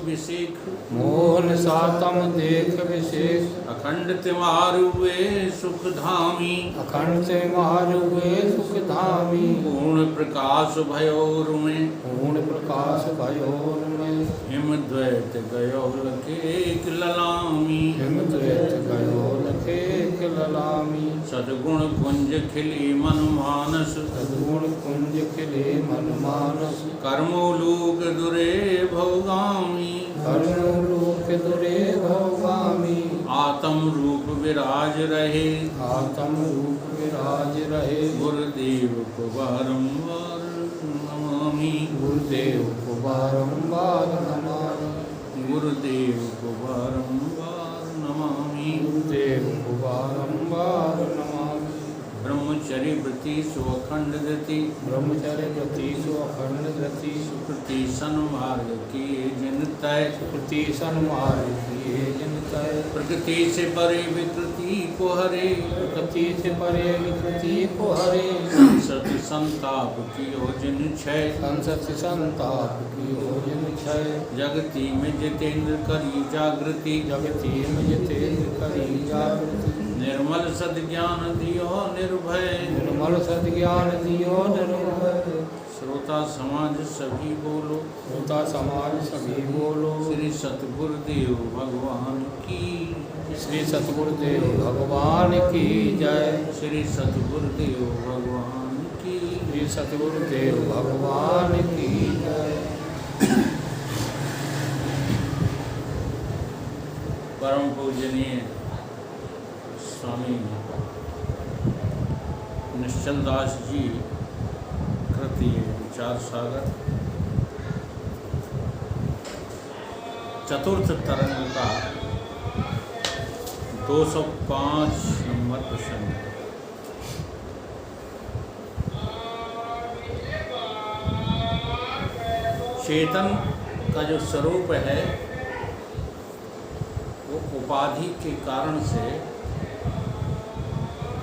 विशेख मोहन सातम देख विशेष अखंड तिमारुए सुख धामी अखंड से मारुए सुख धामी पूर्ण प्रकाश भयोर में पूर्ण प्रकाश भयोर में हिम द्वैत गयो लखेक ललामी हिम द्वैत गयो लखेक ललामी सद्गुण कुंज खिली मन मानस सद्गुण कुंज खिले मन मानस कर्मोलोक दुरे भोगामी कर्मलोक दुरे भोगामी आत्म रूप विराज रहे आत्म रूप विराज रहे गुरुदेव को बारंबार नमामि गुरुदेव को बारंबार नमामि गुरुदेव को बारंबार नमामि गुरुदेव को बारंबार नमामि ब्रह्मचर्य व्रति स्वखंड गति ब्रह्मचर्य व्रति अखंड गति सुकृति सन्मार्ग की जिन तय सुकृति सन्मार्ग किए जिन तय प्रकृति से परे विकृति को हरे प्रकृति से परे विकृति को हरे सत संताप की जिन क्षय संसत संताप की जिन क्षय जगति में जितेंद्र करी जागृति जगति में जितेंद्र करी जागृति निर्मल सद्ज्ञान दियो निर्भय निर्मल सद्ज्ञान दियो निर्भय श्रोता समाज सभी बोलो श्रोता समाज सभी बोलो श्री सतगुरुदेव भगवान की श्री सतगुरुदेव भगवान की जय श्री सतगुरुदेव भगवान की श्री सतगुरुदेव भगवान की जय। परम पूजनीय स्वामी निश्चल दास जी कृत ये विचार सागर चतुर्थ तरंग का 205 नंबर प्रश्न है। चेतन का जो स्वरूप है वो उपाधि के कारण से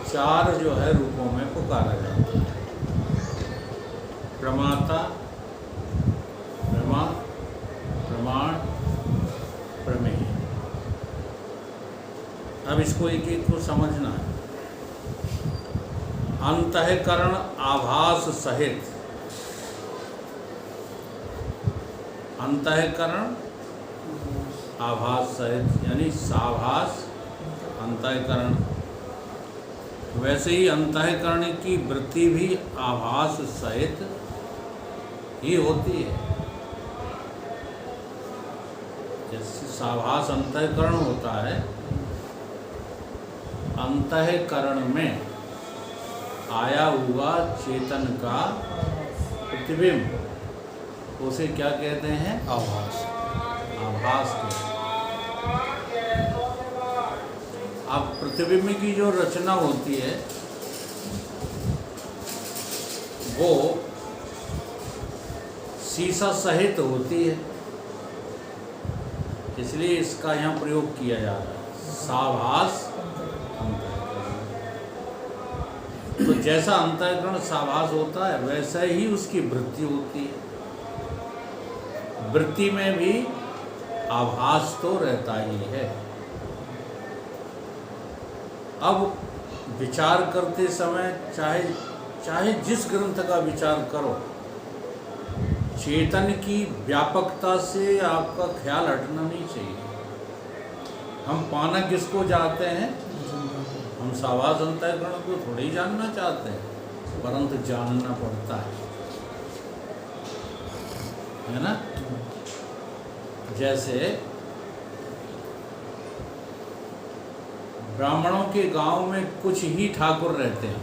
चार जो है रूपों में पुकारा जाता है। प्रमाता, प्रमा, प्रमाण, प्रमेय। अब इसको एक एक को समझना है। अंतःकरण आभास सहित, अंतःकरण आभास सहित यानी साभास अंतःकरण। वैसे ही अंतःकरण की वृत्ति भी आभास सहित ही होती है। जैसे साभास अंतःकरण होता है, अंतःकरण में आया हुआ चेतन का प्रतिबिंब उसे क्या कहते हैं? आभास। आभास कहते हैं। अब प्रतिबिंब की जो रचना होती है वो शीशा सहित होती है, इसलिए इसका यहाँ प्रयोग किया जा रहा है। साभास अंतःकरण। तो जैसा अंतःकरण साभास होता है वैसा ही उसकी वृत्ति होती है। वृत्ति में भी आभास तो रहता ही है। अब विचार करते समय चाहे जिस ग्रंथ का विचार करो, चेतन की व्यापकता से आपका ख्याल हटना नहीं चाहिए। हम पाना किसको चाहते हैं? हम साभास अंतःकरण को थोड़ी जानना चाहते हैं, परंतु जानना पड़ता है ना। जैसे ब्राह्मणों के गांव में कुछ ही ठाकुर रहते हैं,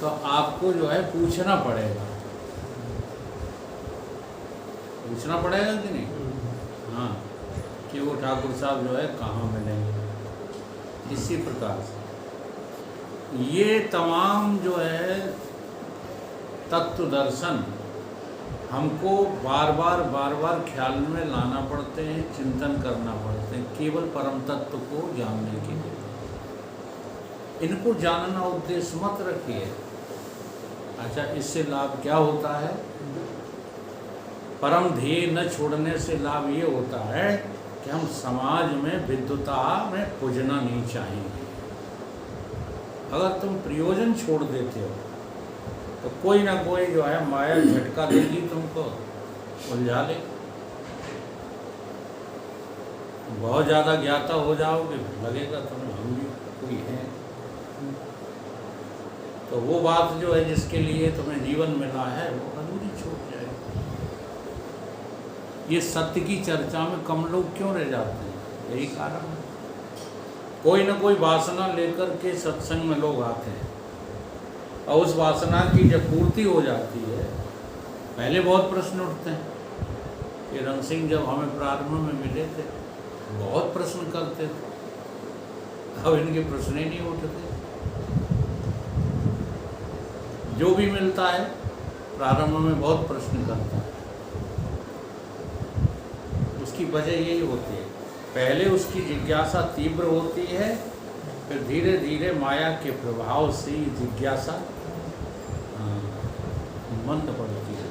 तो आपको जो है पूछना पड़ेगा कि नहीं? हाँ, कि वो ठाकुर साहब जो है कहाँ मिलेंगे। इसी प्रकार से ये तमाम जो है तत्व दर्शन हमको बार बार ख्याल में लाना पड़ते हैं, चिंतन करना पड़ते हैं, केवल परम तत्व को जानने के लिए। इनको जानना उद्देश्य मत रखिए। अच्छा, इससे लाभ क्या होता है? परम ध्येय न छोड़ने से लाभ ये होता है कि हम समाज में विद्वता में पूजना नहीं चाहेंगे। अगर तुम प्रयोजन छोड़ देते हो तो कोई ना कोई जो है माया झटका देगी, तुमको उलझा ले। बहुत ज़्यादा ज्ञाता हो जाओगे, लगेगा तुम्हें हम भी कोई है। तो वो बात जो है जिसके लिए तुम्हें जीवन मिला है वो अधूरी छूट जाएगी। ये सत्य की चर्चा में कम लोग क्यों रह जाते हैं? यही कारण है। कोई ना कोई वासना लेकर के सत्संग में लोग आते हैं और उस वासना की जब पूर्ति हो जाती है, पहले बहुत प्रश्न उठते हैं कि रंग सिंह जब हमें प्रारंभ में मिले थे बहुत प्रश्न करते थे, अब इनके प्रश्न ही नहीं उठते। जो भी मिलता है प्रारंभ में बहुत प्रश्न करता है। उसकी वजह यही होती है, पहले उसकी जिज्ञासा तीव्र होती है, फिर धीरे धीरे माया के प्रभाव से जिज्ञासा मंद पड़ती है।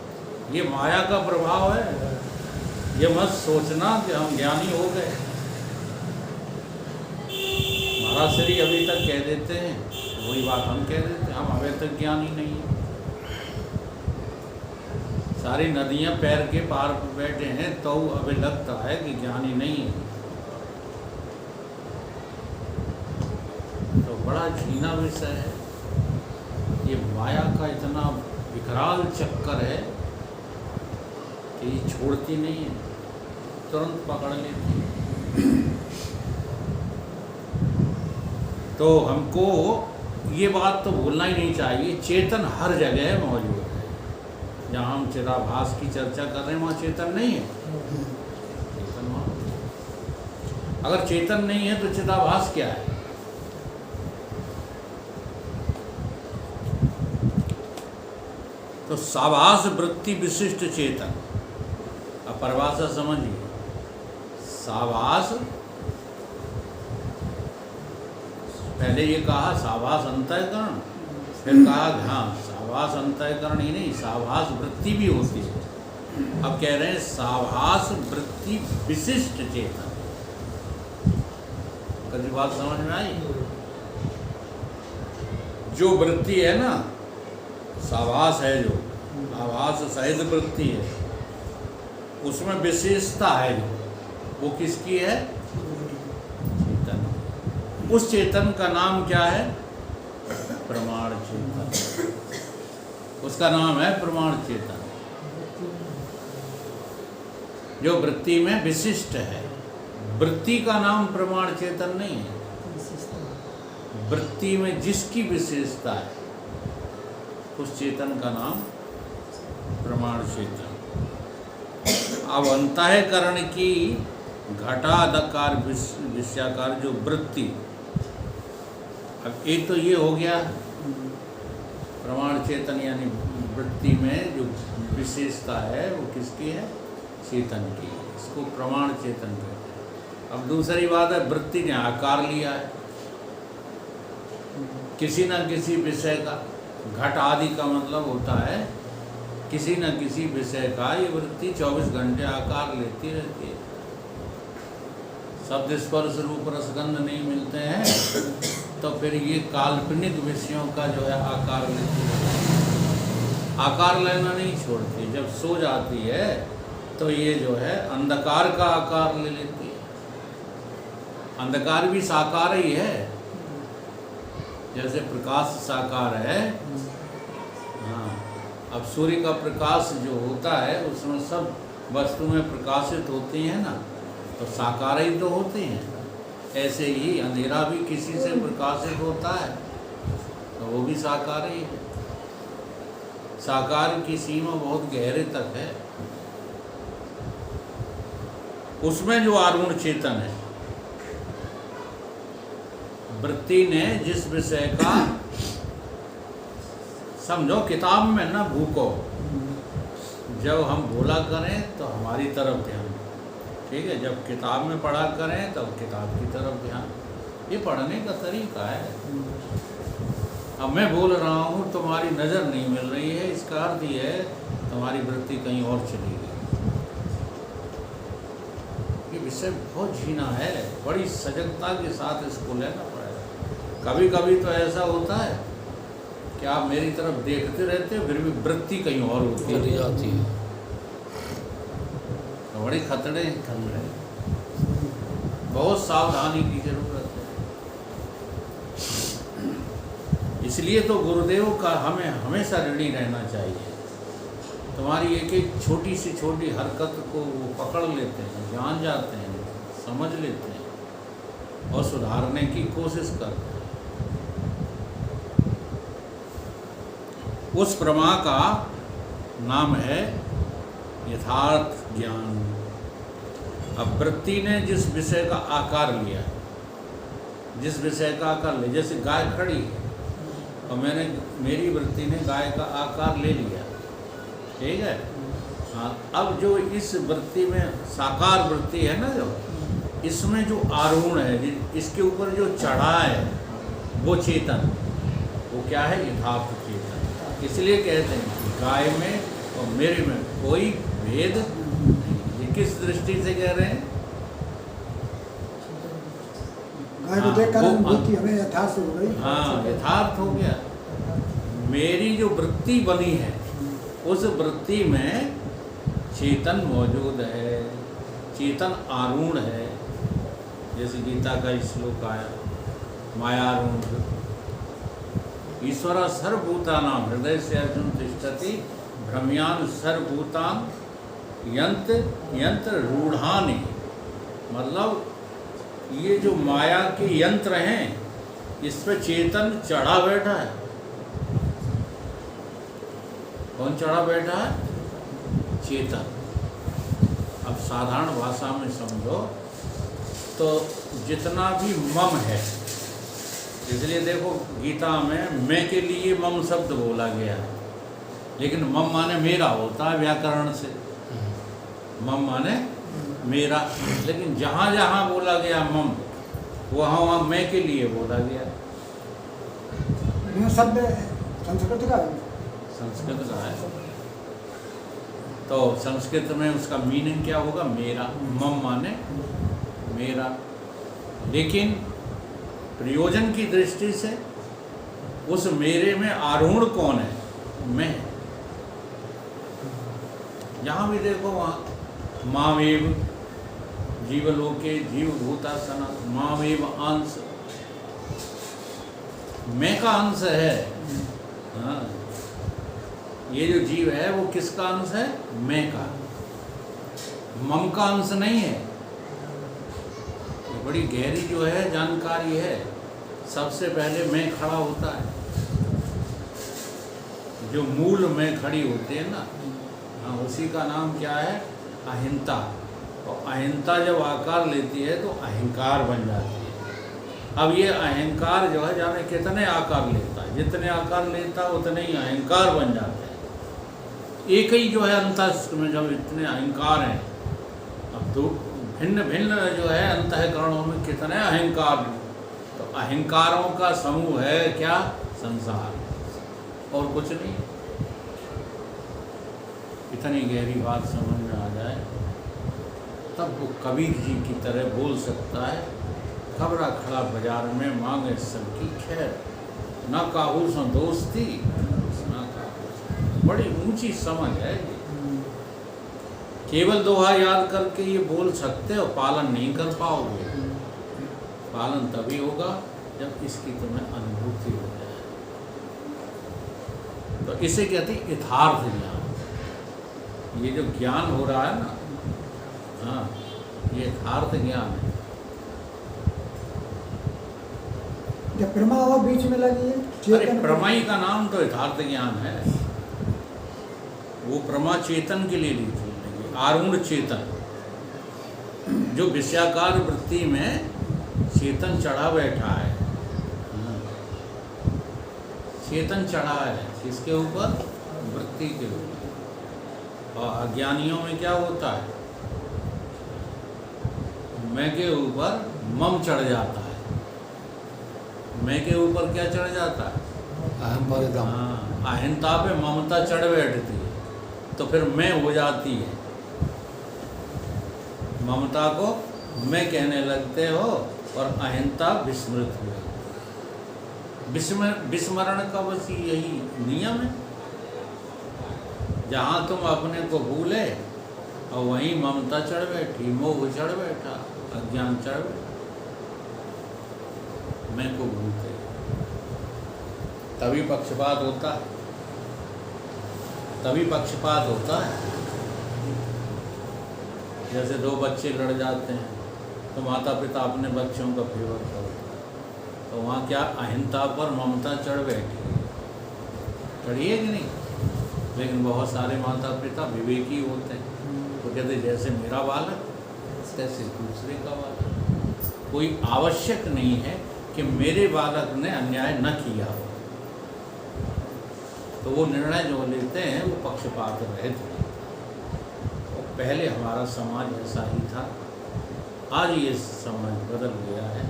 ये माया का प्रभाव है। ये मत सोचना कि हम ज्ञानी हो गए। महाराज श्री अभी तक कह देते हैं, वही बात हम कह देते हैं, हम अभी तक ज्ञानी नहीं है। सारी नदियां पैर के पार पर बैठे हैं तो अभी लगता है कि ज्ञानी नहीं है। तो बड़ा झीना विषय है। ये माया का इतना विकराल चक्कर है कि ये छोड़ती नहीं है, तुरंत पकड़ लेती है। तो हमको ये बात तो भूलना ही नहीं चाहिए, चेतन हर जगह मौजूद है। जहाँ हम चिदाभास की चर्चा कर रहे हैं वहाँ चेतन नहीं है। चेतन वहाँ, अगर चेतन नहीं है तो चिदाभास क्या है? तो साभास वृत्ति विशिष्ट चेतन। अब परिभाषा समझिए। साभास, पहले ये कहा साभास अंतःकरण, फिर कहा हाँ साभास अंतःकरण ही नहीं, साभास वृत्ति भी होती है। अब कह रहे हैं साभास वृत्ति विशिष्ट चेतन। कभी बात समझ में आई? जो वृत्ति है ना, साभास है, जो आभास सहित वृत्ति है, उसमें विशेषता है जो, वो किसकी है? चेतन। उस चेतन का नाम क्या है? प्रमाण चेतन। उसका नाम है प्रमाण चेतन, जो वृत्ति में विशिष्ट है। वृत्ति का नाम प्रमाण चेतन नहीं है। वृत्ति में जिसकी विशेषता है उस चेतन का नाम प्रमाण चेतन। अब अंतःकरण की घटादकार विषयाकार जो वृत्ति, अब एक तो ये हो गया प्रमाण चेतन, यानी वृत्ति में जो विशेषता है वो किसकी है? चेतन की। इसको प्रमाण चेतन कहते हैं। अब दूसरी बात है वृत्ति ने आकार लिया है किसी न किसी विषय का। घट आदि का मतलब होता है किसी न किसी विषय का ये वृत्ति 24 घंटे आकार लेती रहती है। शब्द स्पर्श रूप रसगंध नहीं मिलते हैं तो फिर ये काल्पनिक विषयों का जो है आकार लेती है। आकार लेना नहीं छोड़ती। जब सो जाती है तो ये जो है अंधकार का आकार ले लेती है। अंधकार भी साकार ही है, जैसे प्रकाश साकार है। हाँ, अब सूर्य का प्रकाश जो होता है उसमें सब वस्तुएं प्रकाशित होती हैं ना, तो साकार ही तो होती हैं। ऐसे ही अंधेरा भी किसी से प्रकाशित होता है तो वो भी साकार ही है। साकार की सीमा बहुत गहरे तक है। उसमें जो आरूढ़ चेतन है, वृत्ति ने जिस विषय का, समझो किताब में ना भूको, जब हम बोला करें तो हमारी तरफ ध्यान, ठीक है, जब किताब में पढ़ा करें तब किताब की तरफ ध्यान। ये पढ़ने का तरीका है। अब मैं बोल रहा हूँ, तुम्हारी नज़र नहीं मिल रही है, इसका अर्थ ये है तुम्हारी वृत्ति कहीं और चली गई। विषय बहुत झीना है, बड़ी सजगता के साथ इसको लेना पड़ेगा। कभी कभी तो ऐसा होता है कि आप मेरी तरफ देखते रहते हो, फिर भी वृत्ति कहीं और होती चली है, जाती है। तो बड़ी खतरे बहुत सावधानी की जरूरत है। इसलिए तो गुरुदेव का हमें हमेशा ऋणी रहना चाहिए। तुम्हारी एक एक छोटी से छोटी हरकत को वो पकड़ लेते हैं, जान जाते हैं, समझ लेते हैं और सुधारने की कोशिश करते हैं। उस प्रमा का नाम है यथार्थ ज्ञान। अब वृत्ति ने जिस विषय का आकार लिया, जिस विषय का आकार लिया, जैसे गाय खड़ी है और मेरी वृत्ति ने गाय का आकार ले लिया, ठीक है। हाँ, अब जो इस वृत्ति में साकार वृत्ति है ना, जो इसमें जो आरूढ़ है, इसके ऊपर जो चढ़ा है वो चेतन, वो क्या है? यथार्थ चेतन। इसलिए कहते हैं कि गाय में और मेरे में कोई भेद नहीं। ये किस दृष्टि से कह रहे हैं? गाय को देखकर अनुभूति हमें यथार्थ हो गई। हाँ, यथार्थ हो गया। मेरी जो वृत्ति बनी है उस वृत्ति में चेतन मौजूद है, चेतन आरूढ़ है। जैसे गीता का श्लोक आया, मायारूढ़ ईश्वर सर्वभूतानां हृदय से अर्जुन तिष्ठति भ्रमयान सर्वभूतान यंत्र यंत्र रूढ़ानि। मतलब ये जो माया के यंत्र हैं, इस पे चेतन चढ़ा बैठा है। कौन चढ़ा बैठा है? चेतन। अब साधारण भाषा में समझो तो जितना भी मम है, इसलिए देखो गीता में मैं के लिए मम शब्द बोला गया है, लेकिन मम माने मेरा होता है व्याकरण से, मम माने मेरा। लेकिन जहाँ जहाँ बोला गया मम, वहाँ वहाँ मैं के लिए बोला गया। यह शब्द संस्कृत का है। संस्कृत का है, तो संस्कृत में उसका मीनिंग क्या होगा? मेरा। मम माने मेरा। लेकिन प्रयोजन की दृष्टि से उस मेरे में आरूढ़ कौन है? मैं। जहाँ भी देखो वहाँ मामेव जीवलोके जीवभूता सनातन, मामेव अंश, मैं का अंश है। हाँ, ये जो जीव है वो किसका अंश है? मैं का, मम का अंश नहीं है। ये बड़ी गहरी जो है जानकारी है। सबसे पहले मैं खड़ा होता है, जो मूल में खड़ी होती है ना, हाँ, उसी का नाम क्या है? अहिंता। और अहिंता जब आकार लेती है तो अहंकार बन जाती है। अब ये अहंकार जो है जाने कितने आकार लेता है, जितने आकार लेता है उतने ही अहंकार बन जाते हैं। एक ही जो है अंतःस्थ में जब इतने अहंकार हैं, अब दो भिन्न भिन्न जो है अंतःकरणों में कितने अहंकार हैं, तो अहंकारों का समूह है क्या? संसार, और कुछ नहीं। इतनी गहरी बात समझ में आ जाए तब वो कबीर जी की तरह बोल सकता है, खबरा खड़ा बाजार में मांगे सबकी खैर, ना काहू सो दोस्ती ना काहू। बड़ी ऊंची समझ है ये। केवल दोहा याद करके ये बोल सकते हो, पालन नहीं कर पाओगे। पालन तभी होगा जब इसकी तुम्हें अनुभूति हो जाए। तो इसे कहते हैं यथार्थ ज्ञान। ये जो ज्ञान हो रहा है ना, हाँ, ये यथार्थ ज्ञान है। जब प्रमा और बीच में लगी है, अरे प्रमाई का नाम तो यथार्थ ज्ञान है। वो प्रमा चेतन के लिए ली थी, आरूढ़ चेतन, जो विषयाकार वृत्ति में चेतन चढ़ा बैठा है। चेतन चढ़ा है किसके ऊपर? वृत्ति के ऊपर। और अज्ञानियों में क्या होता है? मैं के ऊपर मम चढ़ जाता है। मैं के ऊपर क्या चढ़ जाता है? अहम परिदम। हाँ, अहिंसा पे ममता चढ़ बैठती है, तो फिर मैं हो जाती है। ममता को मैं कहने लगते हो और अहिंसा विस्मृत हुए। विस्मरण का बस यही नियम है। जहाँ तुम अपने को भूले और वहीं ममता चढ़ बैठी, मोह चढ़ बैठा, अज्ञान चढ़ बैठा, मैं को भूलते, तभी पक्षपात होता है, तभी पक्षपात होता है। जैसे दो बच्चे लड़ जाते हैं तो माता पिता अपने बच्चों का फेवर करो, तो वहाँ क्या अहिंसा पर ममता चढ़ बैठी, चढ़ी है कि नहीं? लेकिन बहुत सारे माता पिता विवेकी होते हैं, तो कहते जैसे मेरा बालक तैसे दूसरे का बालक। कोई आवश्यक नहीं है कि मेरे बालक ने अन्याय न किया हो, तो वो निर्णय जो लेते हैं वो पक्षपात रहित है। पहले हमारा समाज ऐसा ही था, आज ये समाज बदल गया है।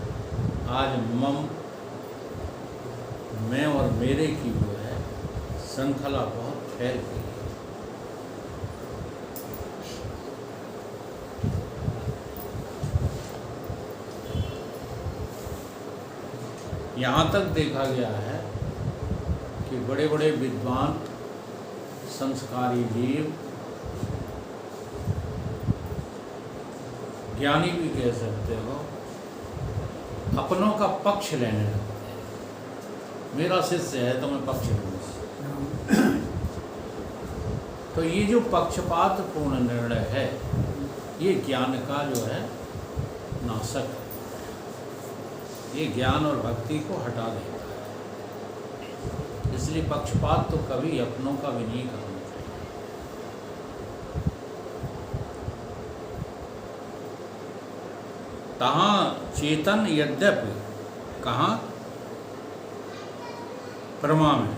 आज मैं और मेरे की जो है श्रृंखला बहुत फैल गई है। यहाँ तक देखा गया है कि बड़े बड़े विद्वान संस्कारी जीव, ज्ञानी भी कह सकते हो, अपनों का पक्ष लेने लगते हैं। मेरा शिष्य है तो मैं पक्ष लूँगा। तो ये जो पक्षपात पूर्ण निर्णय है, ये ज्ञान का जो है नाशक है। ये ज्ञान और भक्ति को हटा देता है। इसलिए पक्षपात तो कभी अपनों का भी नहीं करना चाहिए। तहाँ चेतन यद्यपि, कहाँ? प्रमा में,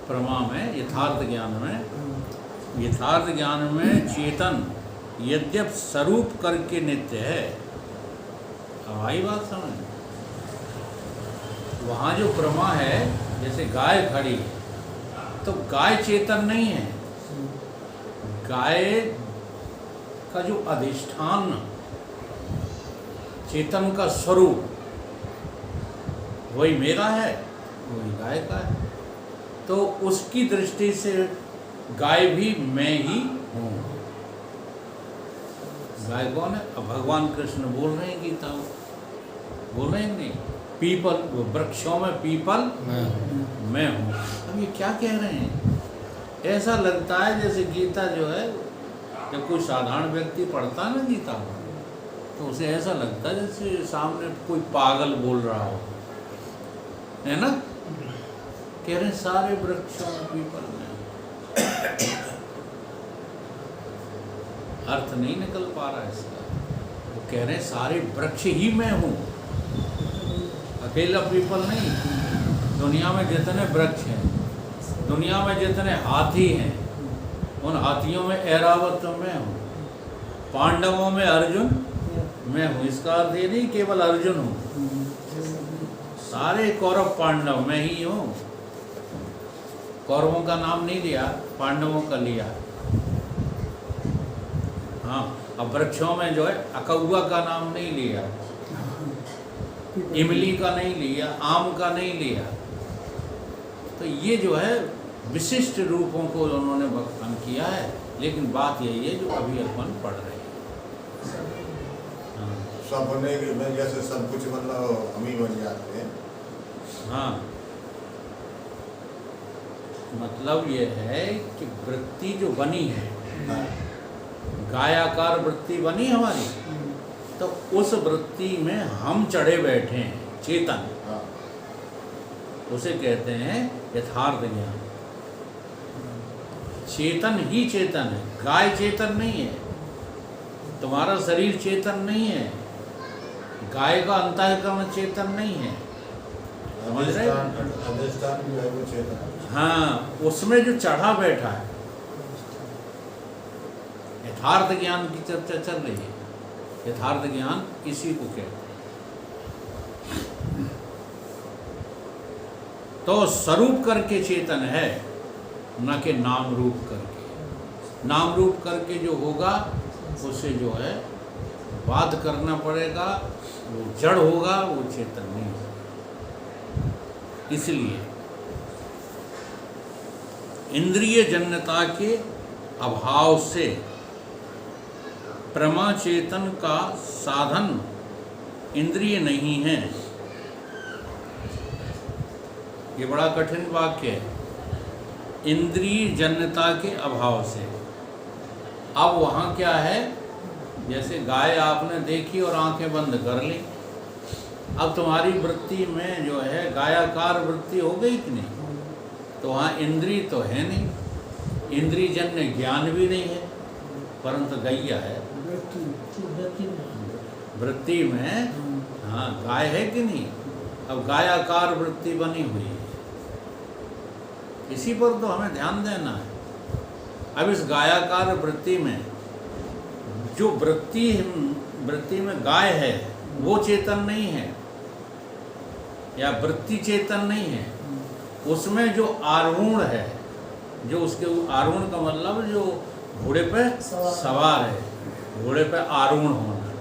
प्रमा में, यथार्थ ज्ञान में, यथार्थ ज्ञान में चेतन यद्यप स्वरूप करके नित्य है। अब आई बात समझ? वहाँ जो प्रमा है, जैसे गाय खड़ी है तो गाय चेतन नहीं है। गाय का जो अधिष्ठान, चेतन का स्वरूप वही मेरा है, वही गाय का है। तो उसकी दृष्टि से गाय भी मैं ही हूँ। गाय कौन है? अब भगवान कृष्ण बोल रहे हैं गीता में, बोल रहे हैं नहीं? पीपल, वृक्षों में पीपल मैं हूँ। अब ये क्या कह रहे हैं? ऐसा लगता है जैसे गीता जो है, जब कोई साधारण व्यक्ति पढ़ता है ना गीता को, तो उसे ऐसा लगता है जैसे सामने कोई पागल बोल रहा हो, है ना? कह रहे हैं सारे वृक्षों में पीपल में। अर्थ नहीं निकल पा रहा है इसका। वो कह रहे हैं सारे वृक्ष ही मैं हूँ, अकेला पीपल नहीं। दुनिया में जितने वृक्ष हैं, दुनिया में जितने हाथी हैं, उन हाथियों में ऐरावत मैं हूँ। पांडवों में अर्जुन मैं हूँ। इसका अर्थ ये नहीं केवल अर्जुन हूँ, सारे कौरव पांडव मैं ही हूँ। कौरवों का नाम नहीं लिया, पांडवों का लिया। हाँ, अब वृक्षों में जो है अकौआ का नाम नहीं लिया, इमली का नहीं लिया, आम का नहीं लिया। तो ये जो है विशिष्ट रूपों को उन्होंने व्याख्यान किया है। लेकिन बात यही है जो अभी अपन पढ़ रहे हैं। हाँ। सब होने के में जैसे सब कुछ मतलब हम ही बन जाते हैं। हाँ, मतलब ये है कि वृत्ति जो बनी है, गायाकार वृत्ति बनी हमारी, तो उस वृत्ति में हम चढ़े बैठे हैं, चेतन। उसे कहते हैं यथार्थ ज्ञान। चेतन ही चेतन है, गाय चेतन नहीं है, तुम्हारा शरीर चेतन नहीं है, गाय का अंतःकरण चेतन नहीं है। समझ रहे? अधिष्ठान जो है वो चेतन। हाँ, उसमें जो चढ़ा बैठा है, यथार्थ ज्ञान की चर्चा चल रही है। यथार्थ ज्ञान इसी को कहते हैं। तो स्वरूप करके चेतन है, न कि नाम रूप करके। नाम रूप करके जो होगा उसे जो है बात करना पड़ेगा, वो जड़ होगा, वो चेतन नहीं होगा। इसलिए इंद्रिय जन्यता के अभाव से प्रमा चेतन का साधन इंद्रिय नहीं है। ये बड़ा कठिन वाक्य है, इंद्रिय जन्यता के अभाव से। अब वहाँ क्या है, जैसे गाय आपने देखी और आंखें बंद कर ली, अब तुम्हारी वृत्ति में जो है गायाकार वृत्ति हो गई कि नहीं, तो वहाँ इंद्रिय तो है नहीं, इंद्रिय जन्य ज्ञान भी नहीं है, परंतु गैया है वृत्ति में। हाँ, गाय है कि नहीं, अब गायाकार वृत्ति बनी हुई है। इसी पर तो हमें ध्यान देना है। अब इस गायाकार वृत्ति में जो वृत्ति में गाय है वो चेतन नहीं है, या वृत्ति चेतन नहीं है, उसमें जो आरूढ़ है, जो उसके आरूढ़ का मतलब जो घोड़े पे सवार है, घोड़े पे आरूढ़ होना,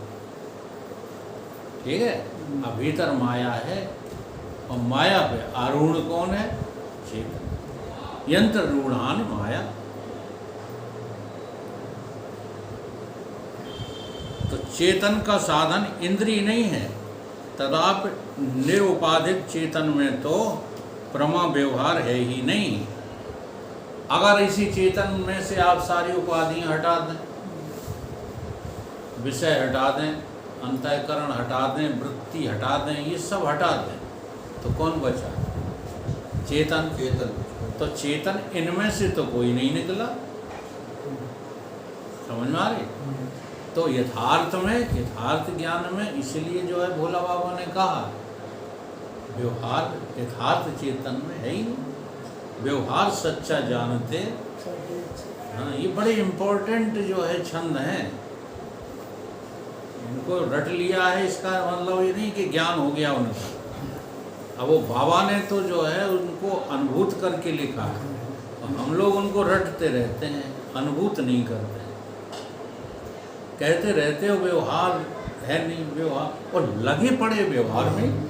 ठीक है। अब भीतर माया है और माया पे आरूढ़ कौन है, चेतन। यंत्र रूढ़ान माया। तो चेतन का साधन इंद्रिय नहीं है, तदाप निरुपाधिक चेतन में तो प्रमा व्यवहार है ही नहीं। अगर इसी चेतन में से आप सारी उपाधियां हटा दें, विषय हटा दें, अंतःकरण हटा दें, वृत्ति हटा दें, ये सब हटा दें, तो कौन बचा, चेतन। तो चेतन इनमें से तो कोई नहीं निकला, समझ में आ रही। तो यथार्थ में, यथार्थ ज्ञान में, इसलिए जो है भोला बाबा ने कहा व्यवहार यथार्थ चेतन में है ही नहीं, व्यवहार सच्चा जानते। हाँ, ये बड़े इम्पोर्टेंट जो है छंद हैं, इनको रट लिया है, इसका मतलब ये नहीं कि ज्ञान हो गया उनका। अब वो बाबा ने तो जो है उनको अनुभूत करके लिखा है, और हम लोग उनको रटते रहते हैं, अनुभूत नहीं करते, कहते रहते हो व्यवहार है नहीं, व्यवहार, और लगे पड़े व्यवहार में।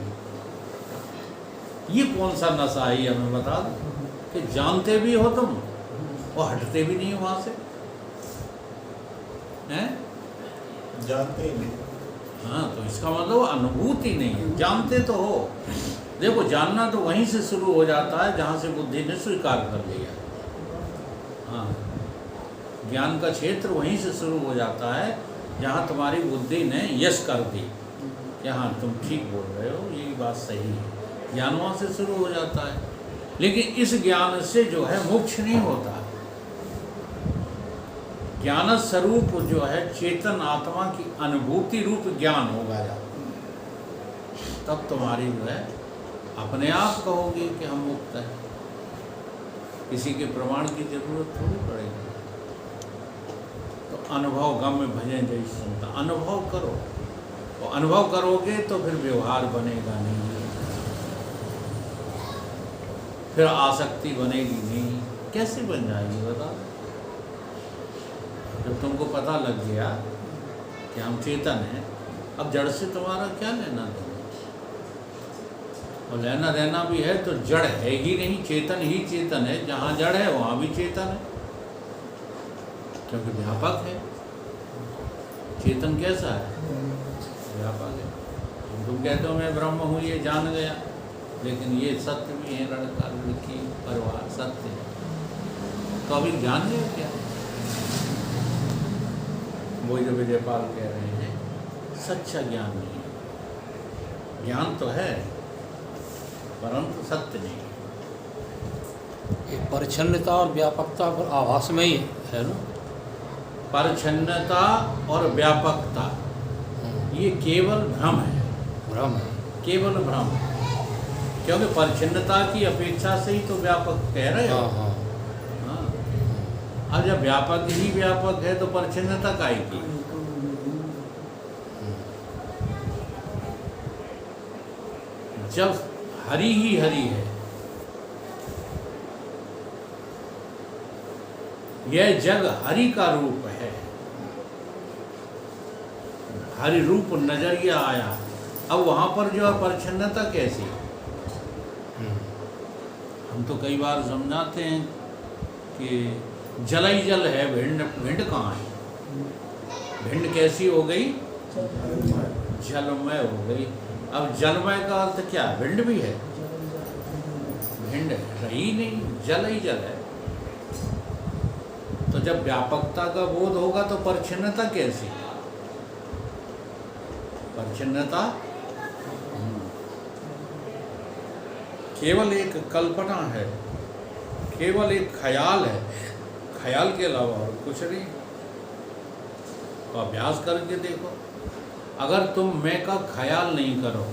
ये कौन सा नशा है, हमें बता दो कि जानते भी हो तुम और हटते भी नहीं हो वहाँ से, हैं? जानते ही नहीं। हाँ, तो इसका मतलब अनुभूति नहीं है, जानते तो हो। देखो, जानना तो वहीं से शुरू हो जाता है जहाँ से बुद्धि ने स्वीकार कर लिया। हाँ, ज्ञान का क्षेत्र वहीं से शुरू हो जाता है जहाँ तुम्हारी बुद्धि ने यश कर दी कि हाँ तुम ठीक बोल रहे हो, यही बात सही है, ज्ञान वहाँ से शुरू हो जाता है। लेकिन इस ज्ञान से जो है मोक्ष नहीं होता। ज्ञान स्वरूप जो है चेतन आत्मा की अनुभूति रूप ज्ञान होगा जब, तब तुम्हारी जो है अपने आप कहोगे कि हम मुक्त हैं, किसी के प्रमाण की जरूरत थोड़ी पड़ेगी। तो अनुभव गम में भजन जय संता, अनुभव करो, और अनुभव करोगे तो फिर व्यवहार बनेगा नहीं, फिर आसक्ति बनेगी नहीं। कैसे बन जाएगी बताओ? जब तुमको पता लग गया कि हम चेतन हैं, अब जड़ से तुम्हारा क्या लेना देना, और लेना देना भी है तो जड़ है ही नहीं, चेतन ही चेतन है। जहाँ जड़ है वहाँ भी चेतन है, क्योंकि व्यापक है। चेतन कैसा है? व्यापक है। तुम कहते हो मैं ब्रह्म हूँ, ये जान गया, लेकिन ये सत्य भी है, लड़का लड़की परिवार सत्य है, तो अभी जान गए क्या? वो जो विजयपाल कह रहे हैं, सच्चा ज्ञान नहीं है। ज्ञान तो है परंतु सत्य नहीं है। ये परिच्छन्नता और व्यापकता पर आभास में ही है ना। परिच्छन्नता और व्यापकता ये केवल भ्रम है, भ्रम है, केवल भ्रम है। क्योंकि परिच्छन्नता की अपेक्षा से ही तो व्यापक कह रहे हो। हाँ। अब जब व्यापक ही व्यापक है तो परिच्छन्नता काहे की? जब हरि ही हरि है, यह जग हरि का रूप है, हरि रूप नजरिया आया। अब वहाँ पर जो है परिच्छिन्नता कैसी? हम तो कई बार समझाते हैं कि जल ही जल है, भिंड भिंड कहाँ है? भिंड कैसी हो गई? जलमय हो गई। अब जलमय का अर्थ क्या? भिंड भी है, भिंड रही नहीं, जल ही जल है। तो जब व्यापकता का बोध होगा तो परिच्छिन्नता कैसी? परिच्छिन्नता केवल एक कल्पना है, केवल एक ख्याल है, ख्याल के अलावा और कुछ नहीं। तो अभ्यास करके देखो, अगर तुम मैं का ख्याल नहीं करो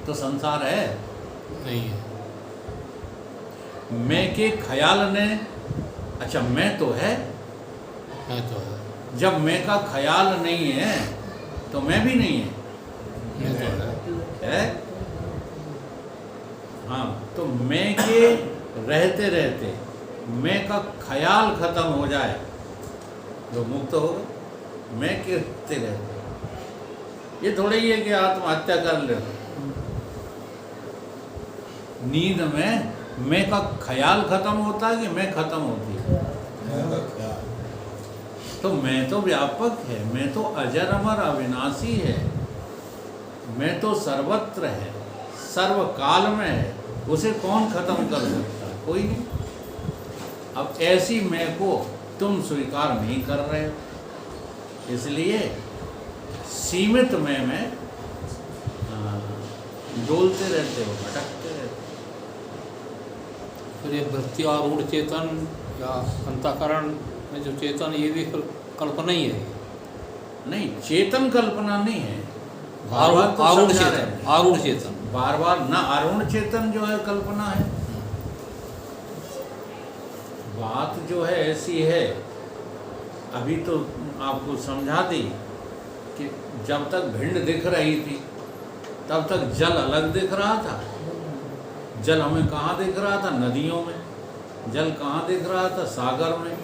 तो संसार है? नहीं है। मैं के ख्याल ने, अच्छा मैं तो है, मैं तो है। जब मैं का ख्याल नहीं है तो मैं भी नहीं है, मैं तो है। हाँ, तो मैं के रहते रहते मैं का ख्याल खत्म हो जाए तो मुक्त होगा। मैं के रहते रहते, ये थोड़ा ही है कि आत्महत्या कर ले। नींद में मैं का ख्याल खत्म होता है कि मैं खत्म होती है? तो मैं तो व्यापक है, मैं तो अजर अमर अविनाशी है, मैं तो सर्वत्र है, सर्वकाल में है, उसे कौन खत्म कर सकता है? कोई नहीं। अब ऐसी मैं को तुम स्वीकार नहीं कर रहे हो, इसलिए सीमित मैं में डोलते रहते हो, भटकते रहते हो। फिर ये वृत्ति आरूढ़ चेतन या अंतःकरण में जो चेतन, ये भी फिर कल्पना ही है। नहीं, चेतन कल्पना नहीं है। आरूढ़ चेतन, आरूढ़ चेतन, बार बार ना, आरूढ़ चेतन जो है कल्पना है। बात जो है ऐसी है, अभी तो आपको समझा दी कि जब तक भिंड दिख रही थी तब तक जल अलग दिख रहा था। जल हमें कहाँ दिख रहा था? नदियों में। जल कहाँ दिख रहा था? सागर में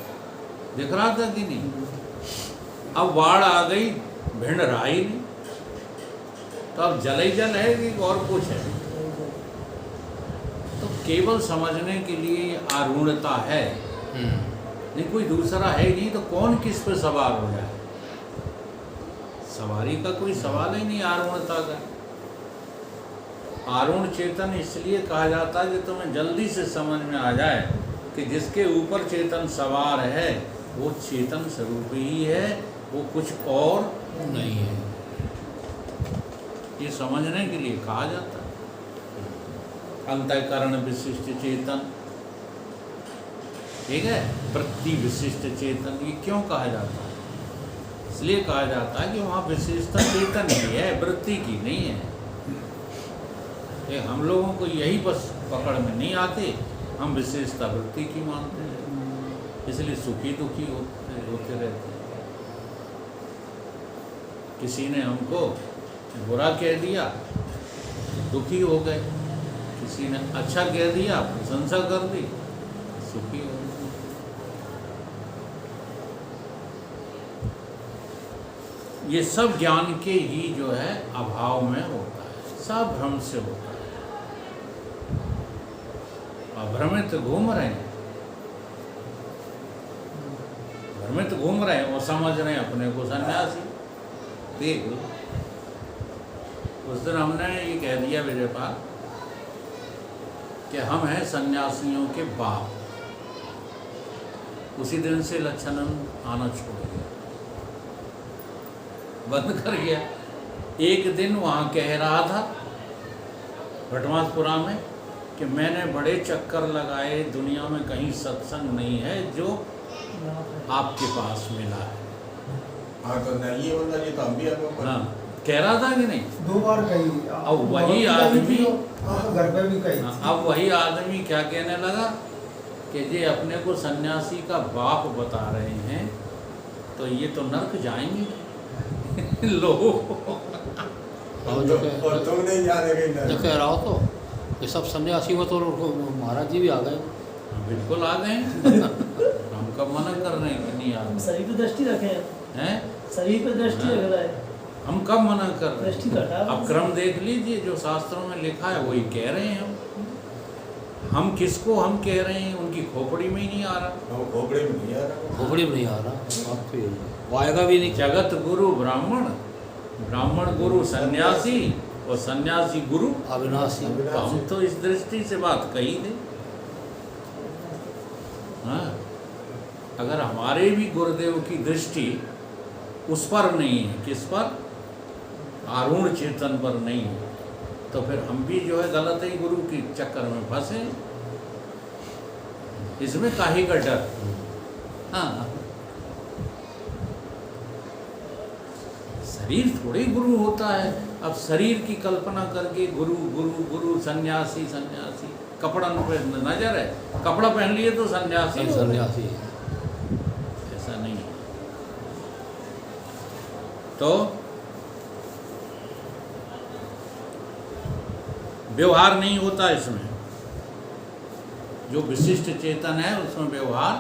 दिख रहा था कि नहीं? अब बाढ़ आ गई, भिंड रहा ही नहीं, तो अब जल ही जल है कि और कुछ है? तो केवल समझने के लिए आरूढ़ता है, नहीं कोई दूसरा है नहीं। तो कौन किस पे सवार हो जाए? सवारी का कोई सवाल ही नहीं आरूढ़ता का। आरूढ़ चेतन इसलिए कहा जाता है कि तुम्हें जल्दी से समझ में आ जाए कि जिसके ऊपर चेतन सवार है वो चेतन स्वरूप ही है, वो कुछ और नहीं है। ये समझने के लिए कहा जाता है। अंतःकरण विशिष्ट चेतन, ठीक है, वृत्ति विशिष्ट चेतन, ये क्यों कहा जाता है? इसलिए कहा जाता है कि वहाँ विशिष्टता चेतन की है, वृत्ति की नहीं है। ये हम लोगों को यही बस पकड़ में नहीं आते, हम विशेषता वृत्ति की मानते हैं, इसलिए सुखी दुखी होते रहते हैं। किसी ने हमको बुरा कह दिया दुखी हो गए, किसी ने अच्छा कह दिया प्रशंसा कर दी सुखी हो गए। ये सब ज्ञान के ही जो है अभाव में होता है, सब भ्रम से होता है। भ्रमित घूम रहे हैं, भ्रमित घूम रहे हैं और समझ रहे हैं अपने को सन्यासी। देख लो, उस दिन हमने ये कह दिया विजयपाल कि हम हैं सन्यासियों के बाप। उसी दिन से लच्छनंद आना छोड़ गया, बंद कर गया। एक दिन वहाँ कह रहा था भटमासपुरा में कि मैंने बड़े चक्कर लगाए, दुनिया में कहीं सत्संग नहीं है जो आपके पास मिला है। हाँ तो नहीं ये बंदा, ये तो हम भी आपको हाँ, कह रहा था कि नहीं? 2 बार कही। अब वही आदमी, घर पे भी कही। अब वही आदमी क्या कहने लगा कि ये अपने को सन्यासी का बाप बता रहे हैं, तो ये तो नर्क जाएंगे। लो, और तुम नहीं जाने कहीं जो कह रहा हो तो ये सब सन्यासी में तो महाराज जी भी आ गए। बिल्कुल आ गए। हम कब मना कर रहे हैं कि नहीं आ हम सभी पे दृष्टि रखे हैं, हैं? सभी पे दृष्टि हाँ। रख रहा है। हम कब मना कर रहे दृष्टि हैं? घटा अब क्रम देख लीजिए, जो शास्त्रों में लिखा है वही कह रहे हैं हम किसको हम कह रहे हैं, उनकी खोपड़ी में ही नहीं आ रहा। वो खोपड़े में नहीं आ रहा। खोपड़ी में नहीं आ रहा, बात तो यही है। वो आएगा भी नहीं। जगत गुरु ब्राह्मण, ब्राह्मण गुरु सन्यासी और सन्यासी गुरु अविनाशी। तो हम तो इस दृष्टि से बात कही थी। हाँ, अगर हमारे भी गुरुदेव की दृष्टि उस पर नहीं है, किस पर, आरूढ़ चेतन पर नहीं है, तो फिर हम भी जो है गलत ही गुरु के चक्कर में फंसे। इसमें काहे का डर। हाँ, शरीर थोड़ी गुरु होता है। अब शरीर की कल्पना करके गुरु गुरु गुरु सन्यासी सन्यासी, कपड़ा पे नजर है, कपड़ा पहन लिए तो सन्यासी हो गए। सन्यासी है। ऐसा नहीं है। तो व्यवहार नहीं होता इसमें, जो विशिष्ट चेतन है उसमें व्यवहार